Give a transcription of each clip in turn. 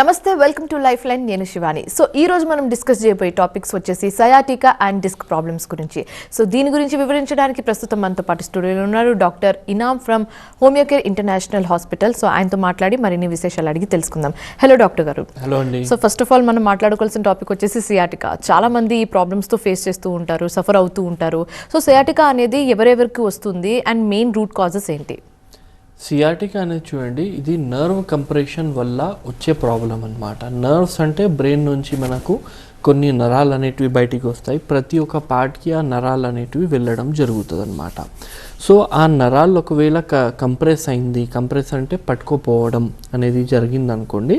నమస్తే, welcome to life line. నేను Shivani. So ఈ రోజు మనం డిస్కస్ చేయబోయే టాపిక్స్ వచ్చేసి సయాటికా అండ్ డిస్క్ ప్రాబ్లమ్స్ గురించి. సో దీని గురించి వివరించడానికి ప్రస్తుతం మనతో పాటు స్టూడియోలో ఉన్నారు doctor Inam from Homeocare international hospital. So ఆయనతో మాట్లాడి మరిన్ని విశేషాలు అడిగి తెలుసుకుందాం. హలో డాక్టర్ గారు. హలో అండి. సో ఫస్ట్ ఆఫ్ ఆల్ మనం మాట్లాడుకోవాల్సిన టాపిక్ వచ్చేసి సియాటికా. చాలా మంది ఈ ప్రాబ్లమ్స్తో ఫేస్ చేస్తూ ఉంటారు, సఫర్ అవుతూ ఉంటారు. సో సియాటికా అనేది ఎవరెవరికి వస్తుంది అండ్ మెయిన్ రూట్ కాజెస్ ఏంటి? సియాటికా అనేది చూడండి, ఇది నర్వ్ కంప్రెషన్ వల్ల వచ్చే ప్రాబ్లం అన్నమాట. నర్వ్స్ అంటే బ్రెయిన్ నుంచి మనకు కొన్ని నరాలు అనేటివి బయటికి వస్తాయి. ప్రతి ఒక్క పార్ట్కి ఆ నరాలు అనేటివి వెళ్ళడం జరుగుతుంది అన్నమాట. సో ఆ నరాలు ఒకవేళ కంప్రెస్ అయింది, కంప్రెస్ అంటే పట్టుకోపోవడం అనేది జరిగింది అనుకోండి,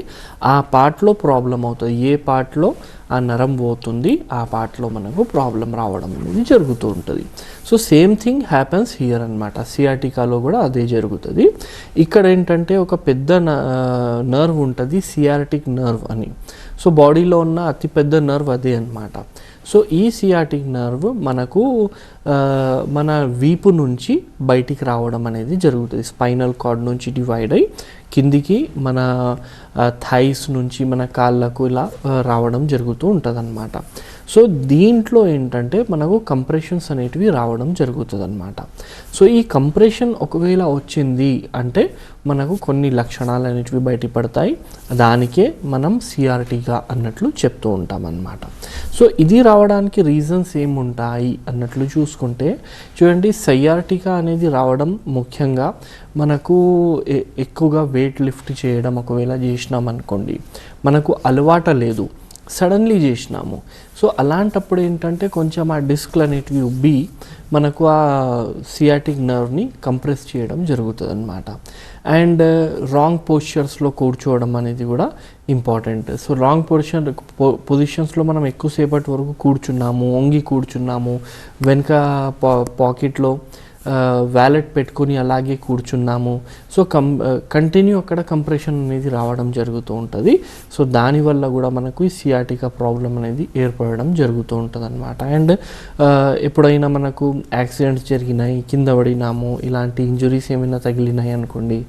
ఆ పార్ట్లో ప్రాబ్లం అవుతుంది. ఏ పార్ట్లో ఆ నరం పోతుంది ఆ పార్ట్లో మనకు ప్రాబ్లం రావడం అనేది జరుగుతూ ఉంటుంది. So same thing happens here అనమాట. సియాటికాలో కూడా అదే జరుగుతుంది. ఇక్కడ ఏంటంటే ఒక పెద్ద నర్వ్ ఉంటుంది, సియాటిక్ నర్వ్ అని. సో బాడీలో ఉన్న అతిపెద్ద నర్వ్ అదే అన్నమాట. సో ఈ సియాటిక్ నర్వ్ మనకు మన వీపు నుంచి బయటికి రావడం అనేది జరుగుతుంది. స్పైనల్ కార్డ్ నుంచి డివైడ్ అయ్యి కిందికి మన థైస్ నుంచి మన కాళ్ళకు ఇలా రావడం జరుగుతూ ఉంటుంది అన్నమాట. సో దీంట్లో ఏంటంటే మనకు కంప్రెషన్స్ అనేటివి రావడం జరుగుతుంది అన్నమాట. సో ఈ కంప్రెషన్ ఒకవేళ వచ్చింది అంటే మనకు కొన్ని లక్షణాలు అనేటివి బయటపడతాయి. దానికే మనం సిఆర్టీగా అన్నట్లు చెప్తూ ఉంటాం అన్నమాట. సో ఇది రావడానికి రీజన్స్ ఏముంటాయి అన్నట్లు చూసుకుంటే చూడండి, సయాటికా అనేది రావడం ముఖ్యంగా మనకు ఎక్కువగా వెయిట్ లిఫ్ట్ చేయడం ఒకవేళ చేసినాం అనుకోండి, మనకు అలవాట లేదు, సడన్లీ చేసినాము. సో అలాంటప్పుడు ఏంటంటే కొంచెం ఆ డిస్క్లు అనేటివి ఉబ్బి మనకు ఆ సియాటిక్ నర్వ్ని కంప్రెస్ చేయడం జరుగుతుంది అన్నమాట. అండ్ రాంగ్ పోస్చర్స్లో కూర్చోవడం అనేది కూడా ఇంపార్టెంట్. సో రాంగ్ పొజిషన్స్లో మనం ఎక్కువసేపటి వరకు కూర్చున్నాము, వంగి కూర్చున్నాము, వెనుక పాకెట్లో వ్యాలెట్ పెట్టుకొని అలాగే కూర్చున్నాము. సో కంటిన్యూ అక్కడ కంప్రెషన్ అనేది రావడం జరుగుతూ ఉంటుంది. సో దానివల్ల కూడా మనకు ఈ సియాటికా ప్రాబ్లం అనేది ఏర్పడడం జరుగుతూ ఉంటుంది అనమాట. అండ్ ఎప్పుడైనా మనకు యాక్సిడెంట్స్ జరిగినాయి, కింద పడినాము, ఇలాంటి ఇంజురీస్ ఏమైనా తగిలినాయి అనుకోండి,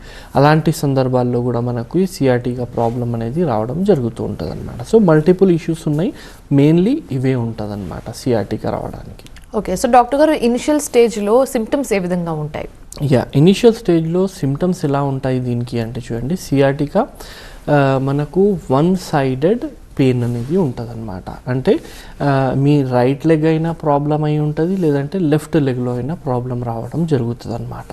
అలాంటి సందర్భాల్లో కూడా మనకు ఈ సియాటికా ప్రాబ్లం అనేది రావడం జరుగుతూ ఉంటుంది అనమాట. సో మల్టిపుల్ ఇష్యూస్ ఉన్నాయి, మెయిన్లీ ఇవే ఉంటుంది అనమాట సియాటికా రావడానికి. ఓకే, సో డాక్టర్ గారు ఇనిషియల్ స్టేజ్లో సిమ్టమ్స్ ఏ విధంగా ఉంటాయి? ఇనిషియల్ స్టేజ్లో సిమ్టమ్స్ ఎలా ఉంటాయి దీనికి అంటే చూడండి, సియాటికా మనకు వన్ సైడెడ్ పెయిన్ అనేది ఉంటుంది అనమాట. అంటే మీ రైట్ లెగ్ అయినా ప్రాబ్లం అయి ఉంటుంది, లేదంటే లెఫ్ట్ లెగ్లో అయినా ప్రాబ్లం రావడం జరుగుతుంది అనమాట.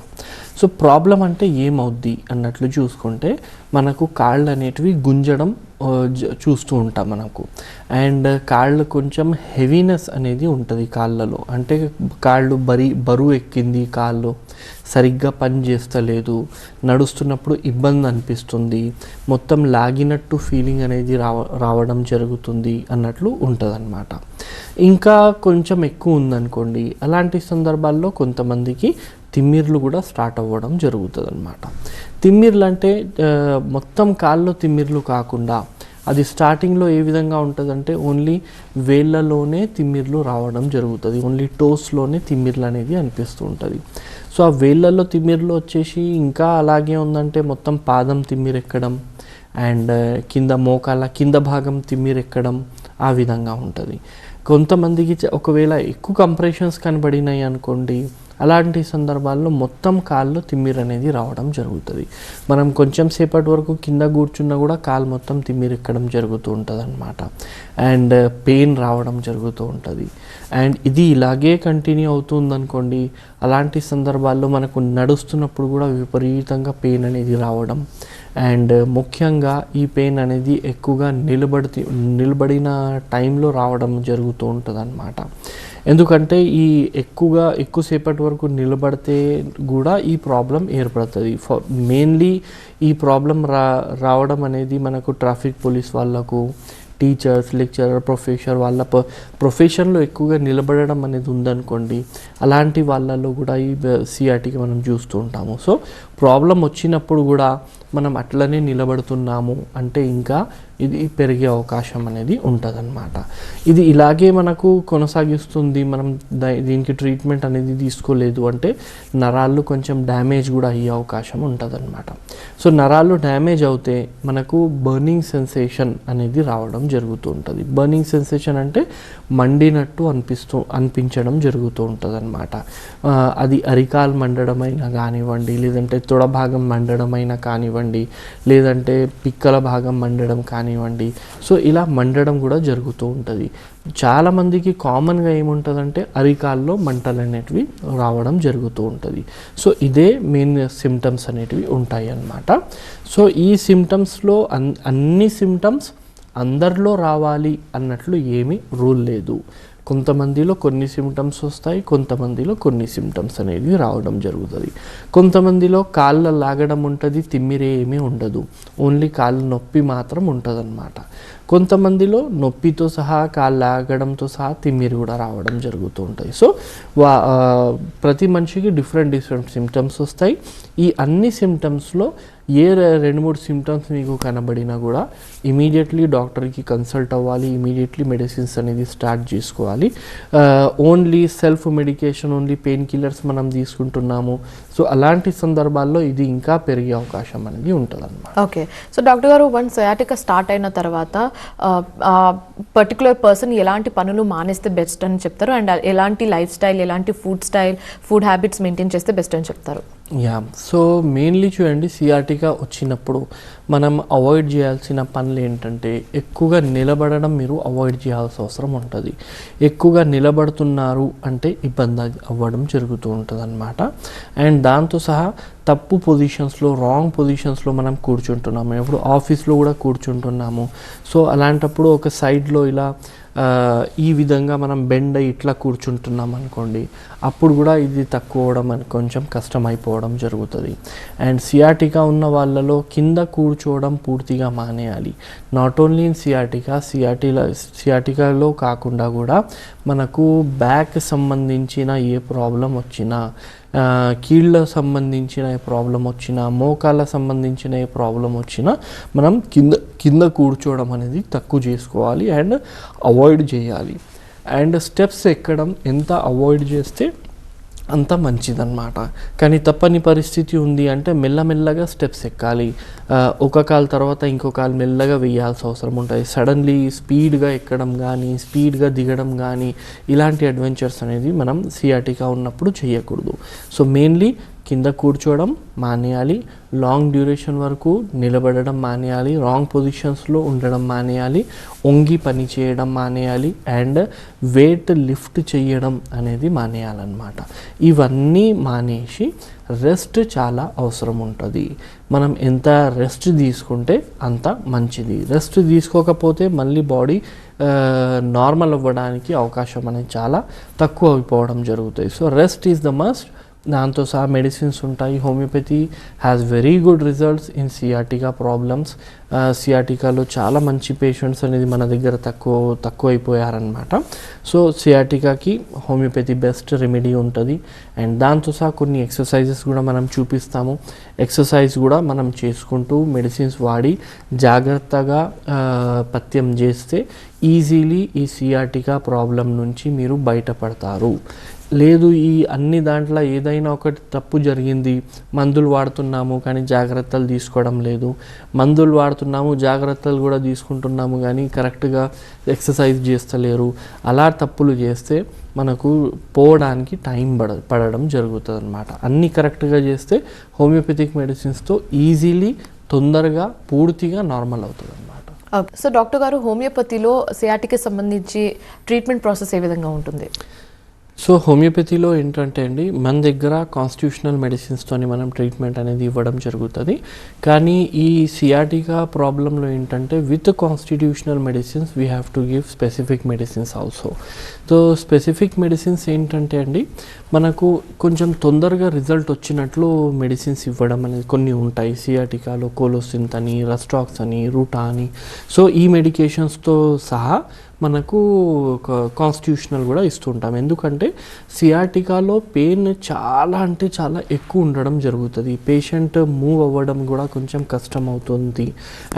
సో ప్రాబ్లం అంటే ఏమవుద్ది అన్నట్లు చూసుకుంటే మనకు కాళ్ళు అనేటివి గుంజడం చూస్తూ ఉంటాం మనకు. అండ్ కాళ్ళు కొంచెం హెవీనెస్ అనేది ఉంటుంది కాళ్ళలో. అంటే కాళ్ళు బరువు ఎక్కింది, కాళ్ళు సరిగ్గా పని చేస్తలేదు, నడుస్తున్నప్పుడు ఇబ్బంది అనిపిస్తుంది, మొత్తం లాగినట్టు ఫీలింగ్ అనేది రావడం జరుగుతుంది అన్నట్లు ఉంటుంది అన్నమాట. ఇంకా కొంచెం ఎక్కువ ఉందనుకోండి, అలాంటి సందర్భాల్లో కొంతమందికి తిమ్మిర్లు కూడా స్టార్ట్ అవ్వడం జరుగుతుంది అన్నమాట. తిమ్మిర్లు అంటే మొత్తం కాళ్ళు తిమ్మిర్లు కాకుండా అది స్టార్టింగ్లో ఏ విధంగా ఉంటుందంటే ఓన్లీ వేళ్ళలోనే తిమ్మిర్లు రావడం జరుగుతుంది, ఓన్లీ టోస్లోనే తిమ్మిర్లు అనేది అనిపిస్తూ ఉంటుంది. సో ఆ వేళ్ళల్లో తిమ్మిర్లు వచ్చేసి ఇంకా అలాగే ఉందంటే మొత్తం పాదం తిమ్మిరెక్కడం అండ్ కింద మోకాళ్ళ కింద భాగం తిమ్మిరెక్కడం ఆ విధంగా ఉంటుంది. కొంతమందికి ఒకవేళ ఎక్కువ కంప్రెషన్స్ కనబడినాయి అనుకోండి, అలాంటి సందర్భాల్లో మొత్తం కాళ్ళు తిమ్మిరి అనేది రావడం జరుగుతుంది. మనం కొంచెం సేపటి వరకు కింద కూర్చున్నా కూడా కాలు మొత్తం తిమ్మిరెక్కడం జరుగుతూ ఉంటుంది అన్నమాట. అండ్ పెయిన్ రావడం జరుగుతూ ఉంటుంది. అండ్ ఇది ఇలాగే కంటిన్యూ అవుతుంది అనుకోండి, అలాంటి సందర్భాల్లో మనకు నడుస్తున్నప్పుడు కూడా విపరీతంగా పెయిన్ అనేది రావడం. అండ్ ముఖ్యంగా ఈ పెయిన్ అనేది ఎక్కువగా నిలబడిన టైంలో రావడం జరుగుతూ ఉంటుంది అన్నమాట. ఎందుకంటే ఎక్కువసేపటి వరకు నిలబడితే కూడా ఈ ప్రాబ్లం ఏర్పడుతుంది. మెయిన్లీ ఈ ప్రాబ్లం రావడం అనేది మనకు ట్రాఫిక్ పోలీస్ వాళ్ళకు, టీచర్స్, లెక్చరర్, వాళ్ళ ప్రొఫెషన్లో ఎక్కువగా నిలబడడం అనేది ఉందనుకోండి, అలాంటి వాళ్ళల్లో కూడా ఈ సియాటికా మనం చూస్తూ ఉంటాము. సో ప్రాబ్లం వచ్చినప్పుడు కూడా మనం అట్లనే నిలబడుతున్నాము అంటే ఇంకా ఇది పెరిగే అవకాశం అనేది ఉంటుందన్నమాట. ఇది ఇలాగే మనకు కొనసాగిస్తుంది, మనం దీనికి ట్రీట్మెంట్ అనేది తీసుకోలేదు అంటే నరాలు కొంచెం డ్యామేజ్ కూడా అయ్యే అవకాశం ఉంటుందన్నమాట. సో నరాలు డ్యామేజ్ అవుతే మనకు బర్నింగ్ సెన్సేషన్ అనేది రావడం జరుగుతూ ఉంటుంది. బర్నింగ్ సెన్సేషన్ అంటే మండినట్టు అనిపించడం జరుగుతూ ఉంటుంది అనమాట. అది అరికాలు మండడమైనా కానివ్వండి, లేదంటే తొడ భాగం మండడమైనా కానివ్వండి, లేదంటే పిక్కల భాగం మండడం కానివ్వండి. సో ఇలా మండడం కూడా జరుగుతూ ఉంటుంది. చాలామందికి కామన్గా ఏముంటుందంటే అరికాల్లో మంటలు అనేటివి రావడం జరుగుతూ ఉంటుంది. సో ఇదే మెయిన్ సిమ్టమ్స్ అనేటివి ఉంటాయి అన్నమాట. సో ఈ సిమ్టమ్స్లో అన్ని సిమ్టమ్స్ అందరిలో రావాలి అన్నట్లు ఏమీ రూల్ లేదు. కొంతమందిలో కొన్ని సిమ్టమ్స్ వస్తాయి, కొంతమందిలో కొన్ని సిమ్టమ్స్ అనేవి రావడం జరుగుతుంది. కొంతమందిలో కాళ్ళ లాగడం ఉంటుంది, తిమ్మిరే ఏమీ ఉండదు, ఓన్లీ కాళ్ళ నొప్పి మాత్రం ఉంటుంది అన్నమాట. కొంతమందిలో నొప్పితో సహా కాళ్ళు లాగడంతో సహా తిమ్మిరి కూడా రావడం జరుగుతూ ఉంటాయి. సో ప్రతి మనిషికి డిఫరెంట్ సిమ్టమ్స్ వస్తాయి. ఈ అన్ని సిమ్టమ్స్లో ఏ 2-3 సిమ్టమ్స్ మీకు కనబడినా కూడా ఇమీడియట్లీ డాక్టర్కి కన్సల్ట్ అవ్వాలి, ఇమీడియట్లీ మెడిసిన్స్ అనేది స్టార్ట్ చేసుకోవాలి. Only self medication, only pain killers మనం తీసుకుంటున్నాము. సో అలాంటి సందర్భాల్లో ఇది ఇంకా పెరిగే అవకాశం అనేది ఉంటుంది అన్నమాట. ఓకే, సో డాక్టర్ గారు, వన్ సయాటికా స్టార్ట్ అయిన తర్వాత పర్టికులర్ పర్సన్ ఎలాంటి పనులు మానేస్తే బెస్ట్ అని చెప్తారు, అండ్ ఎలాంటి లైఫ్ స్టైల్, ఎలాంటి ఫుడ్ హ్యాబిట్స్ మెయింటైన్ చేస్తే బెస్ట్ అని చెప్తారు? సో మెయిన్లీ చూడండి, సియాటికా వచ్చినప్పుడు మనం అవాయిడ్ చేయాల్సిన పనులు ఏంటంటే ఎక్కువగా నిలబడడం మీరు అవాయిడ్ చేయాల్సిన అవసరం ఉంటుంది. ఎక్కువగా నిలబడుతున్నారు అంటే ఇబ్బంది అవ్వడం జరుగుతూ ఉంటుంది అన్నమాట. అండ్ దాంతో సహా తప్పు పొజిషన్స్లో, రాంగ్ పొజిషన్స్లో మనం కూర్చుంటున్నాము. ఇప్పుడు ఆఫీస్లో కూడా కూర్చుంటున్నాము. సో అలాంటప్పుడు ఒక సైడ్లో ఇలా ఈ విధంగా మనం బెండ్ అయ్యి ఇట్లా కూర్చుంటున్నాం అనుకోండి, అప్పుడు కూడా ఇది తక్కువ అవడం కొంచెం కష్టమైపోవడం జరుగుతుంది. అండ్ సియాటికా ఉన్న వాళ్ళలో కింద కూర్చోవడం పూర్తిగా మానేయాలి. నాట్ ఓన్లీ ఇన్ సియాటికాలో కాకుండా కూడా మనకు బ్యాక్ సంబంధించిన ఏ ప్రాబ్లం వచ్చినా, కీళ్ళ సంబంధించిన ఏ ప్రాబ్లం వచ్చినా, మోకాళ్ళ సంబంధించిన ఏ ప్రాబ్లం వచ్చినా మనం కింద కూర్చోవడం అనేది తక్కువ చేసుకోవాలి అండ్ అవాయిడ్ చేయాలి. అండ్ స్టెప్స్ ఎక్కడం ఎంత అవాయిడ్ చేస్తే అంత మంచిదన్నమాట. కానీ తప్పని పరిస్థితి ఉంది అంటే మెల్లమెల్లగా స్టెప్స్ ఎక్కాలి. ఒక కాలు తర్వాత ఇంకో కాలు మెల్లగా వేయాల్సిన అవసరం ఉంటుంది. సడన్లీ స్పీడ్గా ఎక్కడం కానీ, స్పీడ్గా దిగడం కానీ, ఇలాంటి అడ్వెంచర్స్ అనేది మనం సియాటికా ఉన్నప్పుడు చేయకూడదు. సో మెయిన్లీ కింద కూర్చోవడం మానేయాలి, లాంగ్ డ్యూరేషన్ వరకు నిలబడడం మానేయాలి, రాంగ్ పొజిషన్స్లో ఉండడం మానేయాలి, వంగి పని చేయడం మానేయాలి, అండ్ వెయిట్ లిఫ్ట్ చేయడం అనేది మానేయాలన్నమాట. ఇవన్నీ మానేసి రెస్ట్ చాలా అవసరం ఉంటుంది. మనం ఎంత రెస్ట్ తీసుకుంటే అంత మంచిది. రెస్ట్ తీసుకోకపోతే మళ్ళీ బాడీ నార్మల్ అవ్వడానికి అవకాశం అనేది చాలా తక్కువ అయిపోవడం జరుగుతాయి. So rest is the must. దాంతో సహా మెడిసిన్స్ ఉంటాయి. Homeopathy has very good results in sciatica problems. సియాటికాలో చాలా మంచి పేషెంట్స్ అనేది మన దగ్గర తక్కువ అయిపోయారనమాట. సో సియాటికాకి హోమియోపతి బెస్ట్ రెమెడీ ఉంటుంది. అండ్ దాంతో సహా కొన్ని ఎక్సర్సైజెస్ కూడా మనం చూపిస్తాము. ఎక్సర్సైజ్ కూడా మనం చేసుకుంటూ మెడిసిన్స్ వాడి జాగ్రత్తగా పథ్యం చేస్తే ఈజీలీ ఈ సియాటికా ప్రాబ్లం నుంచి మీరు బయటపడతారు. లేదు ఈ అన్ని దాంట్లో ఏదైనా ఒకటి తప్పు జరిగింది, మందులు వాడుతున్నాము కానీ జాగ్రత్తలు తీసుకోవడం లేదు, మందులు వాడుతున్నాము జాగ్రత్తలు కూడా తీసుకుంటున్నాము కానీ కరెక్ట్గా ఎక్సర్సైజ్ చేస్తలేరు, అలా తప్పులు చేస్తే మనకు పోవడానికి టైం పడడం జరుగుతుంది అన్నమాట. అన్నీ కరెక్ట్గా చేస్తే హోమియోపతిక్ మెడిసిన్స్తో ఈజీలీ తొందరగా పూర్తిగా నార్మల్ అవుతుంది అన్నమాట. సో డాక్టర్ గారు, హోమియోపతిలో సియాటికా సంబంధించి ట్రీట్మెంట్ ప్రాసెస్ ఏ విధంగా ఉంటుంది? సో హోమియోపతిలో ఏంటంటే అండి, మన దగ్గర కాన్స్టిట్యూషనల్ మెడిసిన్స్తోని మనం ట్రీట్మెంట్ అనేది ఇవ్వడం జరుగుతుంది. కానీ ఈ సియాటికా ప్రాబ్లంలో ఏంటంటే with constitutional medicines we have to give specific medicines also. So specific medicines ఏంటంటే అండి, మనకు కొంచెం తొందరగా రిజల్ట్ వచ్చినట్లు మెడిసిన్స్ ఇవ్వడం అనేది కొన్ని ఉంటాయి. సియాటికాలో కోలోసింత్ అని, రస్టాక్స్ అని, రూటా అని. సో ఈ మెడికేషన్స్తో సహా మనకు కాన్స్టిట్యూషనల్ కూడా ఇస్తుంటాం. ఎందుకంటే సియాటికాలో పెయిన్ చాలా అంటే చాలా ఎక్కువ ఉండడం జరుగుతుంది. పేషెంట్ మూవ్ అవ్వడం కూడా కొంచెం కష్టం అవుతుంది.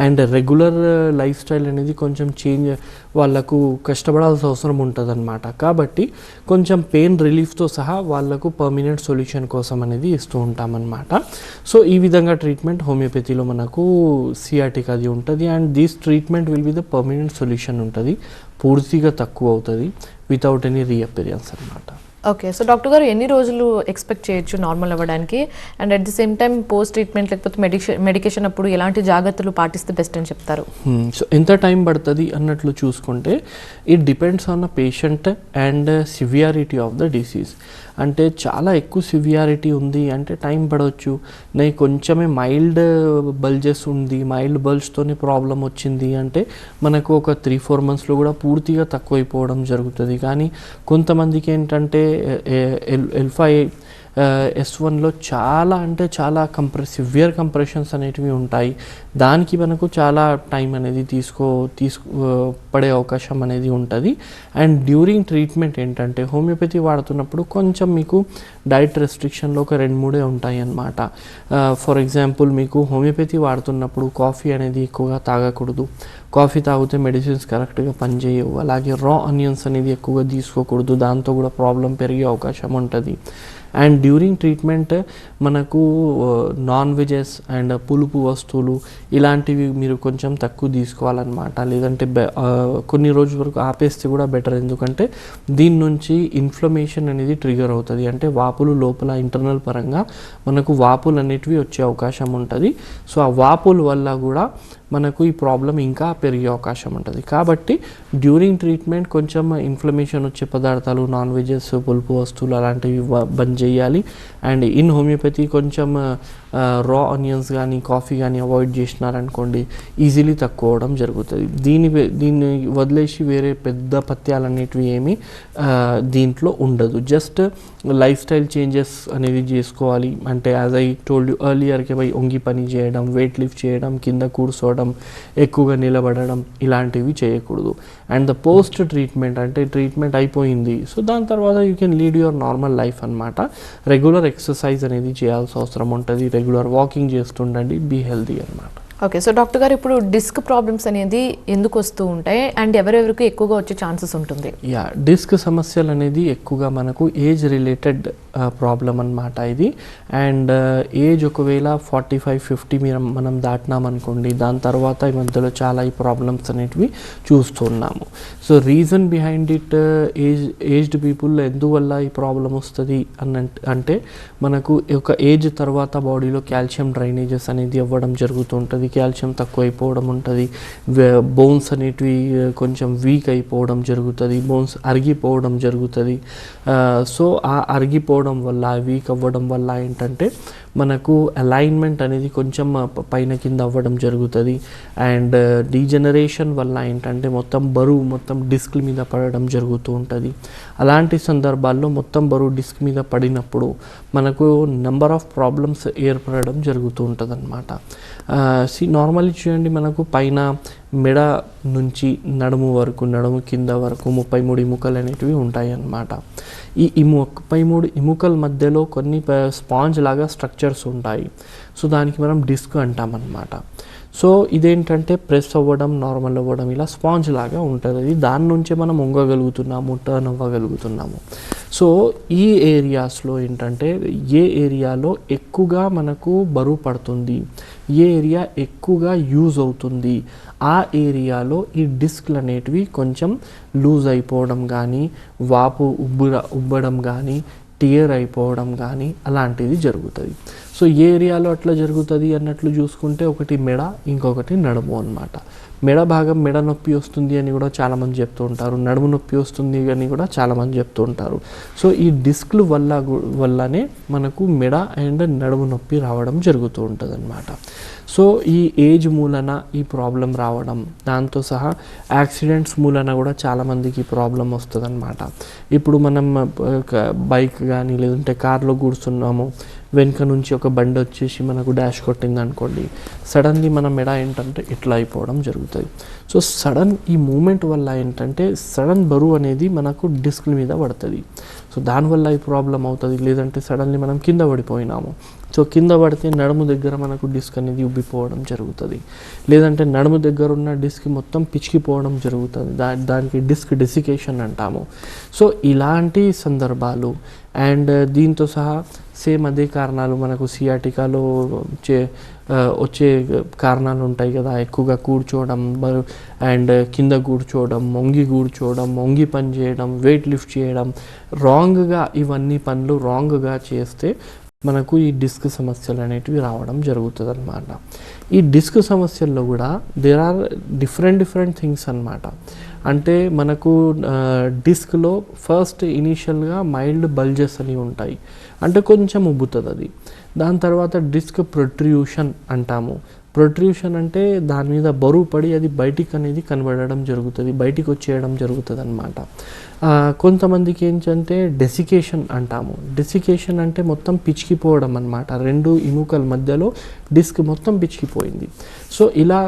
అండ్ రెగ్యులర్ లైఫ్ స్టైల్ అనేది కొంచెం చేంజ్, వాళ్ళకు కష్టపడాల్సిన అవసరం ఉంటుంది అనమాట. కాబట్టి కొంచెం పెయిన్ రిలీఫ్తో సహా వాళ్ళకు పర్మనెంట్ సొల్యూషన్ కోసం అనేది ఇస్తూ ఉంటామన్నమాట. సో ఈ విధంగా ట్రీట్మెంట్ హోమియోపతిలో మనకు సియాటిక్ అది ఉంటుంది. And this treatment will be the permanent solution ఉంటుంది. పూర్తిగా తక్కువ అవుతుంది వితౌట్ ఎనీ రీఅపిరియన్స్ అనమాట. ఓకే, సో డాక్టర్ గారు ఎన్ని రోజులు ఎక్స్పెక్ట్ చేయొచ్చు నార్మల్ అవ్వడానికి? And at the same time post treatment లేకపోతే మెడికేషన్ అప్పుడు ఎలాంటి జాగ్రత్తలు పాటిస్తే బెస్ట్ అని చెప్తారు? సో ఎంత టైం పడుతుంది అన్నట్లు చూసుకుంటే it depends on the patient and severity of the disease. అంటే చాలా ఎక్కువ సివియారిటీ ఉంది అంటే టైం పడవచ్చు. నేను కొంచెమే మైల్డ్ బల్జెస్ ఉంది, మైల్డ్ బల్జ్తోనే ప్రాబ్లం వచ్చింది అంటే మనకు ఒక 3-4 మంత్స్లో కూడా పూర్తిగా తక్కువైపోవడం జరుగుతుంది. కానీ కొంతమందికి ఏంటంటే S1లో చాలా అంటే చాలా సివియర్ కంప్రెషన్స్ అనేటివి ఉంటాయి. దానికి మనకు చాలా టైం అనేది పడే అవకాశం అనేది ఉంటుంది. అండ్ డ్యూరింగ్ ట్రీట్మెంట్ ఏంటంటే హోమియోపతి వాడుతున్నప్పుడు కొంచెం మీకు డైట్ రెస్ట్రిక్షన్లో ఒక 2-3 ఉంటాయి అన్నమాట. ఫర్ ఎగ్జాంపుల్ మీకు హోమియోపతి వాడుతున్నప్పుడు కాఫీ అనేది ఎక్కువగా తాగకూడదు. కాఫీ తాగితే మెడిసిన్స్ కరెక్ట్గా పనిచేయవు. అలాగే రా ఆనియన్స్ అనేది ఎక్కువగా తీసుకోకూడదు, దాంతో కూడా ప్రాబ్లం పెరిగే అవకాశం ఉంటుంది. అండ్ డ్యూరింగ్ ట్రీట్మెంట్ మనకు నాన్ వెజెస్ అండ్ పులుపు వస్తువులు ఇలాంటివి మీరు కొంచెం తక్కువ తీసుకోవాలన్నమాట. లేదంటే కొన్ని రోజుల వరకు ఆపేస్తే కూడా బెటర్. ఎందుకంటే దీని నుంచి ఇన్ఫ్లమేషన్ అనేది ట్రిగర్ అవుతుంది. అంటే వాపులు లోపల ఇంటర్నల్ పరంగా మనకు వాపులు అనేటివి వచ్చే అవకాశం ఉంటుంది. సో ఆ వాపుల వల్ల కూడా మనకు ఈ ప్రాబ్లం ఇంకా పెరిగే అవకాశం ఉంటుంది. కాబట్టి డ్యూరింగ్ ట్రీట్మెంట్ కొంచెం ఇన్ఫ్లమేషన్ వచ్చే పదార్థాలు, నాన్ వెజెస్, పులుపు వస్తువులు అలాంటివి బంద్ చేయాలి. అండ్ ఇన్ హోమియోపతి కొంచెం రా ఆనియన్స్ కానీ కాఫీ కానీ అవాయిడ్ చేసినారనుకోండి ఈజీలీ తక్కువ అవడం జరుగుతుంది. దీన్ని వదిలేసి వేరే పెద్ద పథ్యాలు అనేటివి ఏమీ దీంట్లో ఉండదు. జస్ట్ లైఫ్ స్టైల్ చేంజెస్ అనేది చేసుకోవాలి. అంటే యాజ్ ఐ టోల్డ్ యూ ఎర్లియర్కి వంగి పని చేయడం, వెయిట్ లిఫ్ట్ చేయడం, కింద కూర్చోవడం, ఎక్కువగా నిలబడడం ఇలాంటివి చేయకూడదు. అండ్ ద పోస్ట్ ట్రీట్మెంట్ అంటే ట్రీట్మెంట్ అయిపోయింది, సో దాని తర్వాత you can lead your normal life అనమాట. రెగ్యులర్ ఎక్సర్సైజ్ అనేది చేయాల్సిన అవసరం ఉంటుంది. రెగ్యులర్ వాకింగ్ చేస్తుండండి, బీ హెల్దీ అనమాట. ఓకే, సో డాక్టర్ గారు ఇప్పుడు డిస్క్ ప్రాబ్లమ్స్ అనేది ఎందుకు వస్తూ ఉంటాయి అండ్ ఎవరెవరికి ఎక్కువగా వచ్చే ఛాన్సెస్ ఉంటుంది? డిస్క్ సమస్యలు అనేది ఎక్కువగా మనకు ఏజ్ రిలేటెడ్ ప్రాబ్లం అన్నమాట ఇది. అండ్ ఏజ్ ఒకవేళ 45-50 మనం దాటినామనుకోండి, దాని తర్వాత ఈ మధ్యలో చాలా ఈ ప్రాబ్లమ్స్ అనేటివి చూస్తున్నాము. So reason behind it aged people ఎందువల్ల ఈ ప్రాబ్లం వస్తుంది అంటే మనకు ఒక ఏజ్ తర్వాత బాడీలో కాల్షియం డ్రైనేజెస్ అనేది అవ్వడం జరుగుతుంటుంది. కాల్షియం తక్కువైపోవడం ఉంటుంది. బోన్స్ అనేటివి కొంచెం వీక్ అయిపోవడం జరుగుతుంది. బోన్స్ అరిగిపోవడం జరుగుతుంది. సో ఆ అరిగిపోవడం వల్ల, వీక్ అవ్వడం వల్ల ఏంటంటే మనకు అలైన్మెంట్ అనేది కొంచెం పైన కింద అవ్వడం జరుగుతుంది. అండ్ డీజనరేషన్ వల్ల ఏంటంటే మొత్తం డిస్క్ మీద పడడం జరుగుతూ ఉంటుంది. అలాంటి సందర్భాల్లో మొత్తం బరువు డిస్క్ మీద పడినప్పుడు మనకు నెంబర్ ఆఫ్ ప్రాబ్లమ్స్ ఏర్పడడం జరుగుతూ ఉంటుంది అన్నమాట. నార్మల్లీ చూడండి, మనకు పైన మెడ నుంచి నడుము వరకు, నడుము కింద వరకు 33 ఎముకలు అనేటివి ఉంటాయి అన్నమాట. ఈ 33 ఎముకల మధ్యలో కొన్ని స్పాంజ్ లాగా స్ట్రక్చర్స్ ఉంటాయి. సో దానికి మనం డిస్క్ అంటామన్నమాట. సో ఇదేంటంటే ప్రెస్ అవ్వడం, నార్మల్ అవ్వడం ఇలా స్పాంజ్ లాగా ఉంటుంది. దాని నుంచే మనం వంగగలుగుతున్నాము, టర్న్ అవ్వగలుగుతున్నాము. సో ఈ ఏరియాస్లో ఏంటంటే ఏ ఏరియాలో ఎక్కువగా మనకు బరువు పడుతుంది, ఏ ఏరియా ఎక్కువగా యూజ్ అవుతుంది, ఆ ఏరియాలో ఈ డిస్క్లు అనేటివి కొంచెం లూజ్ అయిపోవడం కానీ, వాపు ఉబ్బడం కానీ, టియర్ అయిపోవడం కానీ అలాంటిది జరుగుతుంది. సో ఏ ఏరియాలో అట్లా జరుగుతుంది అన్నట్లు చూసుకుంటే ఒకటి మెడ, ఇంకొకటి నడుము అన్నమాట. మెడ భాగం మెడ నొప్పి వస్తుంది అని కూడా చాలామంది చెప్తూ ఉంటారు. నడుము నొప్పి వస్తుంది అని కూడా చాలామంది చెప్తూ ఉంటారు. సో ఈ డిస్క్లు వల్లనే మనకు మెడ అండ్ నడుము నొప్పి రావడం జరుగుతూ ఉంటుంది అన్నమాట. సో ఈ ఏజ్ మూలన ఈ ప్రాబ్లం రావడం, దాంతో సహా యాక్సిడెంట్స్ మూలన కూడా చాలామందికి ప్రాబ్లం వస్తుంది అన్నమాట. ఇప్పుడు మనం బైక్ కానీ లేదంటే కార్లో కూర్చున్నాము, వెనుక నుంచి ఒక బండి వచ్చేసి మనకు డాష్ కొట్టింది అనుకోండి, సడన్లీ మన మెడ ఏంటంటే ఇట్లా అయిపోవడం జరుగుతుంది. సో సడన్ ఈ మూమెంట్ వల్ల ఏంటంటే సడన్ బరువు అనేది మనకు డిస్క్ మీద పడుతుంది. సో దానివల్ల ఈ ప్రాబ్లం అవుతుంది. లేదంటే సడన్లీ మనం కింద పడిపోయినాము, సో కింద పడితే నడుము దగ్గర మనకు డిస్క్ అనేది ఉబ్బిపోవడం జరుగుతుంది. లేదంటే నడుము దగ్గర ఉన్న డిస్క్ మొత్తం పిచ్చికిపోవడం జరుగుతుంది, దానికి డిస్క్ డెసికేషన్ అంటాము. సో ఇలాంటి సందర్భాలు అండ్ దీంతో సహా సేమ్ అదే కారణాలు మనకు సియాటికాలో వచ్చే కారణాలు ఉంటాయి కదా, ఎక్కువగా కూర్చోవడం అండ్ కింద కూర్చోవడం, వంగి పని చేయడం, వెయిట్ లిఫ్ట్ చేయడం, రాంగ్గా ఇవన్నీ పనులు రాంగ్గా చేస్తే మనకు ఈ డిస్క్ సమస్యలు అనేటివి రావడం జరుగుతుంది అన్నమాట. ఈ డిస్క్ సమస్యల్లో కూడా దేర్ ఆర్ డిఫరెంట్ థింగ్స్ అన్నమాట. అంటే మనకు డిస్క్లో ఫస్ట్ ఇనీషియల్గా మైల్డ్ బల్జెస్ అని ఉంటాయి, అంటే కొంచెం ఉబ్బుతుంది అది. దాని తర్వాత డిస్క్ ప్రొట్రూషన్ అంటాము. ప్రొట్రూషన్ అంటే దాని మీద బరువు పడి అది బయటికి అనేది కనబడడం జరుగుతుంది, బయటికి వచ్చేయడం జరుగుతుంది అన్నమాట. కొంతమందికి ఏంటంటే డెసికేషన్ అంటాము. డెసికేషన్ అంటే మొత్తం పిచ్చికిపోవడం అన్నమాట, రెండు ఎముకల మధ్యలో డిస్క్ మొత్తం పిచ్చికిపోయింది. సో ఇలా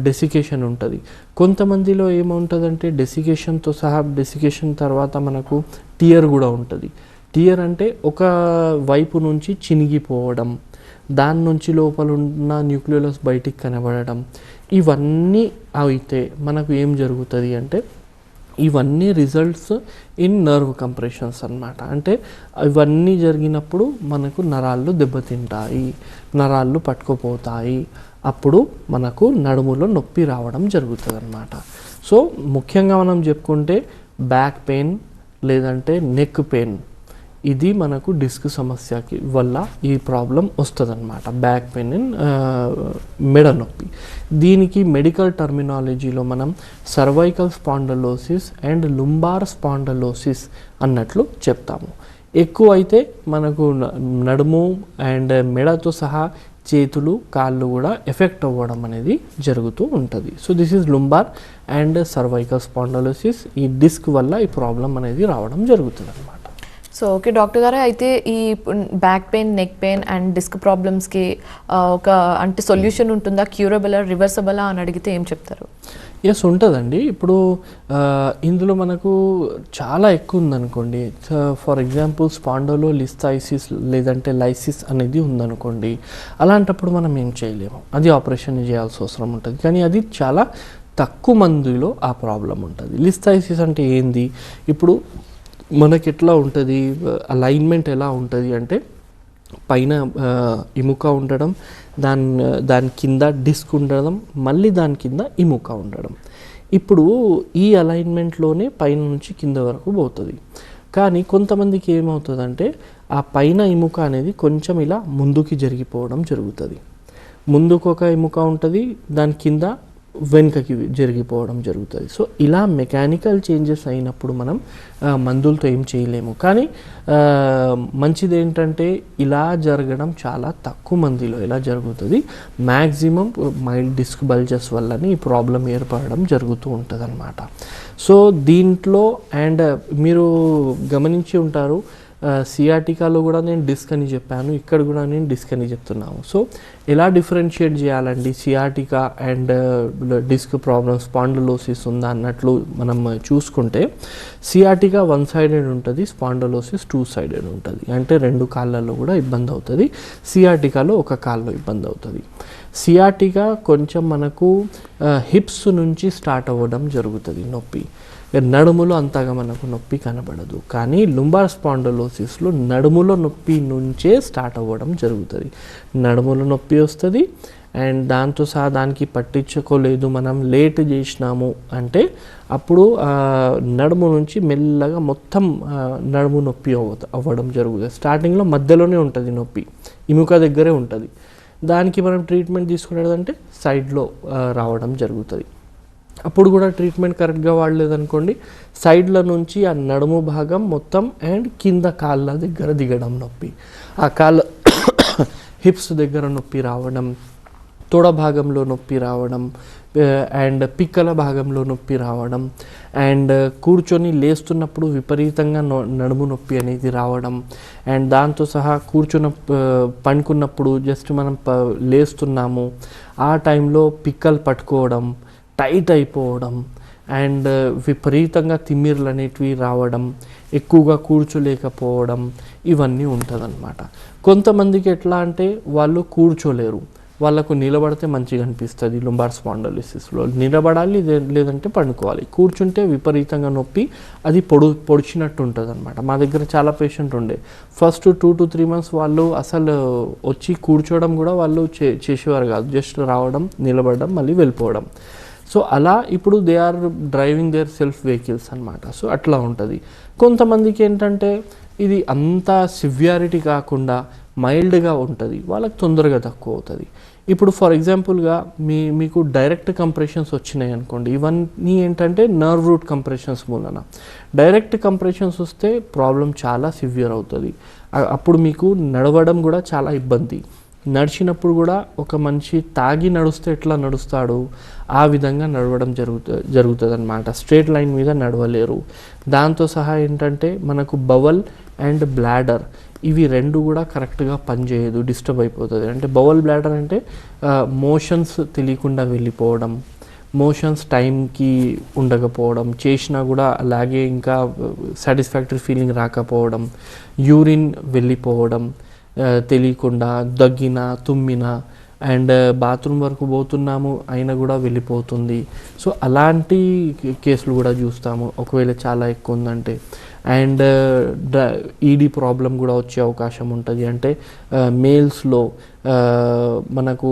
డెసికేషన్ ఉంటుంది. కొంతమందిలో ఏముంటుందంటే డెసికేషన్తో సహా డెసికేషన్ తర్వాత మనకు టియర్ కూడా ఉంటుంది. టియర్ అంటే ఒక వైపు నుంచి చినిగిపోవడం, దాని నుంచి లోపల ఉన్న న్యూక్లియస్ బయటికి కనబడడం, ఇవన్నీ అయితే మనకు ఏం జరుగుతుంది అంటే ఇవన్నీ రిజల్ట్స్ ఇన్ నర్వ్ కంప్రెషన్స్ అన్నమాట. అంటే ఇవన్నీ జరిగినప్పుడు మనకు నరాళ్ళు దెబ్బతింటాయి, నరాళ్ళు పట్టుకుపోతాయి, అప్పుడు మనకు నడుములో నొప్పి రావడం జరుగుతుంది అన్నమాట. సో ముఖ్యంగా మనం చెప్పుకుంటే బ్యాక్ పెయిన్ లేదంటే నెక్ పెయిన్, ఇది మనకు డిస్క్ సమస్యకి వల్ల ఈ ప్రాబ్లం వస్తుంది అన్నమాట. బ్యాక్ పెయిన్ అండ్ మెడ నొప్పి. దీనికి మెడికల్ టర్మినాలజీలో మనం cervical spondylosis and lumbar spondylosis అన్నట్లు చెప్తాము. ఎక్కువ అయితే మనకు నడుము అండ్ మెడతో సహా చేతులు కాళ్ళు కూడా ఎఫెక్ట్ అవ్వడం అనేది జరుగుతూ ఉంటుంది. So this is lumbar and cervical spondylosis. ఈ డిస్క్ వల్ల ఈ ప్రాబ్లం అనేది రావడం జరుగుతుంది అన్నమాట. సో ఓకే డాక్టర్ గారు, అయితే ఈ back pain, neck pain and disc ప్రాబ్లమ్స్కి ఒక అంటే సొల్యూషన్ ఉంటుందా, క్యూరబులా, రివర్సబులా అని అడిగితే ఏం చెప్తారు? ఎస్ ఉంటుందండి. ఇప్పుడు ఇందులో మనకు చాలా ఎక్కువ ఉందనుకోండి, ఫర్ ఎగ్జాంపుల్ స్పాండోలోలిస్థైసిస్ లేదంటే లైసిస్ అనేది ఉందనుకోండి, అలాంటప్పుడు మనం ఏం చేయలేము, అది ఆపరేషన్ చేయాల్సిన అవసరం ఉంటుంది. కానీ అది చాలా తక్కువ మందిలో ఆ ప్రాబ్లం ఉంటుంది. లిస్థైసిస్ అంటే ఏంది, ఇప్పుడు మనకి ఎట్లా ఉంటుంది, అలైన్మెంట్ ఎలా ఉంటుంది అంటే పైన ఎముక ఉండడం, దాని కింద డిస్క్ ఉండడం, మళ్ళీ దాని కింద ఎముక ఉండడం. ఇప్పుడు ఈ అలైన్మెంట్లోనే పైన నుంచి కింద వరకు పోతుంది. కానీ కొంతమందికి ఏమవుతుందంటే ఆ పైన ఎముక అనేది కొంచెం ఇలా ముందుకి జరిగిపోవడం జరుగుతుంది. ముందుకు ఒక ఎముక ఉంటుంది, దాని కింద వెనుకకి జరిగిపోవడం జరుగుతుంది. సో ఇలా మెకానికల్ చేంజెస్ అయినప్పుడు మనం మందులతో ఏం చేయలేము. కానీ మంచిది ఏంటంటే ఇలా జరగడం చాలా తక్కువ మందిలో ఇలా జరుగుతుంది. మ్యాక్సిమం మైల్డ్ డిస్క్ బల్జెస్ వల్లనే ఈ ప్రాబ్లం ఏర్పడడం జరుగుతూ ఉంటుంది అన్నమాట. సో దీంట్లో అండ్ మీరు గమనించి ఉంటారు, సియాటికాలో కూడా నేను డిస్క్ అని చెప్పాను, ఇక్కడ కూడా నేను డిస్క్ అని చెప్తున్నాను. సో ఎలా డిఫరెన్షియేట్ చేయాలండి sciatica and disc problem, spondylosis ఉందా అన్నట్లు మనం చూసుకుంటే, సియాటికా వన్ సైడెడ్ ఉంటుంది, స్పాండలోసిస్ టూ సైడెడ్ ఉంటుంది. అంటే రెండు కాళ్ళల్లో కూడా ఇబ్బంది అవుతుంది, సియాటికాలో ఒక కాల్లో ఇబ్బంది అవుతుంది. సియాటికా కొంచెం మనకు హిప్స్ నుంచి స్టార్ట్ అవ్వడం జరుగుతుంది నొప్పి, నడుములో అంతగా మనకు నొప్పి కనబడదు. కానీ లుంబార్ స్పాండలోసిస్లో నడుములో నొప్పి నుంచే స్టార్ట్ అవ్వడం జరుగుతుంది. నడుములో నొప్పి వస్తుంది అండ్ దాంతో సహా దానికి పట్టించుకోలేదు, మనం లేట్ చేసినాము అంటే అప్పుడు నడుము నుంచి మెల్లగా మొత్తం నడుము నొప్పి అవ్వడం జరుగుతుంది. స్టార్టింగ్లో మధ్యలోనే ఉంటుంది నొప్పి, ఎముక దగ్గరే ఉంటుంది. దానికి మనం ట్రీట్మెంట్ తీసుకునేదంటే సైడ్లో రావడం జరుగుతుంది. అప్పుడు కూడా ట్రీట్మెంట్ కరెక్ట్గా వాడలేదనుకోండి, సైడ్ల నుంచి ఆ నడుము భాగం మొత్తం అండ్ కింద కాళ్ళ దగ్గర దిగడం నొప్పి, ఆ కాళ్ళ హిప్స్ దగ్గర నొప్పి రావడం, తొడ భాగంలో నొప్పి రావడం, అండ్ పిక్కల భాగంలో నొప్పి రావడం, అండ్ కూర్చొని లేస్తున్నప్పుడు విపరీతంగా నడుము నొప్పి అనేది రావడం, అండ్ దాంతో సహా పండుకున్నప్పుడు జస్ట్ మనం లేస్తున్నాము ఆ టైంలో పిక్కలు పట్టుకోవడం, టైట్ అయిపోవడం, అండ్ విపరీతంగా తిమ్మిర్లు అనేటివి రావడం, ఎక్కువగా కూర్చోలేకపోవడం, ఇవన్నీ ఉంటుందన్నమాట. కొంతమందికి ఎట్లా అంటే వాళ్ళు కూర్చోలేరు, వాళ్ళకు నిలబడితే మంచిగా అనిపిస్తుంది. లుంబార్ స్పాండలోసిస్లో నిలబడాలి, లేదంటే పండుకోవాలి. కూర్చుంటే విపరీతంగా నొప్పి, అది పొడిచినట్టు ఉంటుంది అనమాట. మా దగ్గర చాలా పేషెంట్ ఉండే, ఫస్ట్ 2 to 3 months వాళ్ళు అసలు వచ్చి కూర్చోవడం కూడా వాళ్ళు చేసేవారు కాదు, జస్ట్ రావడం, నిలబడడం, మళ్ళీ వెళ్ళిపోవడం. సో అలా ఇప్పుడు they are driving their self vehicles అనమాట. సో అట్లా ఉంటుంది. కొంతమందికి ఏంటంటే ఇది అంత సివియారిటీ కాకుండా మైల్డ్గా ఉంటుంది, వాళ్ళకి తొందరగా తక్కువ అవుతుంది. ఇప్పుడు ఫర్ ఎగ్జాంపుల్గా మీకు డైరెక్ట్ కంప్రెషన్స్ వచ్చినాయి అనుకోండి, ఇవన్నీ ఏంటంటే నర్వ్ రూట్ కంప్రెషన్స్ మూలన. డైరెక్ట్ కంప్రెషన్స్ వస్తే ప్రాబ్లం చాలా సివియర్ అవుతుంది. అప్పుడు మీకు నడవడం కూడా చాలా ఇబ్బంది. నడిచినప్పుడు కూడా ఒక మనిషి తాగి నడుస్తే ఎట్లా నడుస్తాడు ఆ విధంగా నడవడం జరుగుతుంది అనమాట. స్ట్రేట్ లైన్ మీద నడవలేరు. దాంతో సహా ఏంటంటే మనకు బవల్ అండ్ బ్లాడర్ ఇవి రెండు కూడా కరెక్ట్గా పనిచేయదు, డిస్టర్బ్ అయిపోతుంది. అంటే బవల్ బ్లాడర్ అంటే మోషన్స్ తెలియకుండా వెళ్ళిపోవడం, మోషన్స్ టైంకి ఉండకపోవడం, చేసినా కూడా అలాగే ఇంకా సాటిస్ఫాక్టరీ ఫీలింగ్ రాకపోవడం, యూరిన్ వెళ్ళిపోవడం తెలియకుండా, దగ్గిన, తుమ్మిన, అండ్ బాత్రూమ్ వరకు పోతున్నాము అయినా కూడా వెళ్ళిపోతుంది. సో అలాంటి కేసులు కూడా చూస్తాము ఒకవేళ చాలా ఎక్కువ ఉందంటే. అండ్ ఈడీ ప్రాబ్లం కూడా వచ్చే అవకాశం ఉంటుంది. అంటే మేల్స్లో మనకు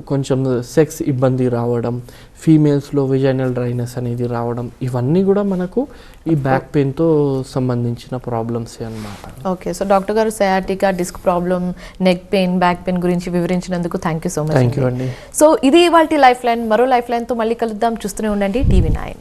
కొంచెం సెక్స్ ఇబ్బంది రావడం, ఫీమేల్స్లో విజైనల్ డ్రైనెస్ అనేది రావడం, ఇవన్నీ కూడా మనకు ఈ బ్యాక్ పెయిన్తో సంబంధించిన ప్రాబ్లమ్సే అన్నమాట. ఓకే, సో డాక్టర్ గారు sciatica, disc problem, neck pain, back pain గురించి వివరించినందుకు thank you so much. Thank you అండి. సో ఇది ఇవాల్టి లైఫ్ లైన్. మరో లైఫ్ లైన్తో మళ్ళీ కలుద్దాం. చూస్తూనే ఉండండి TV9.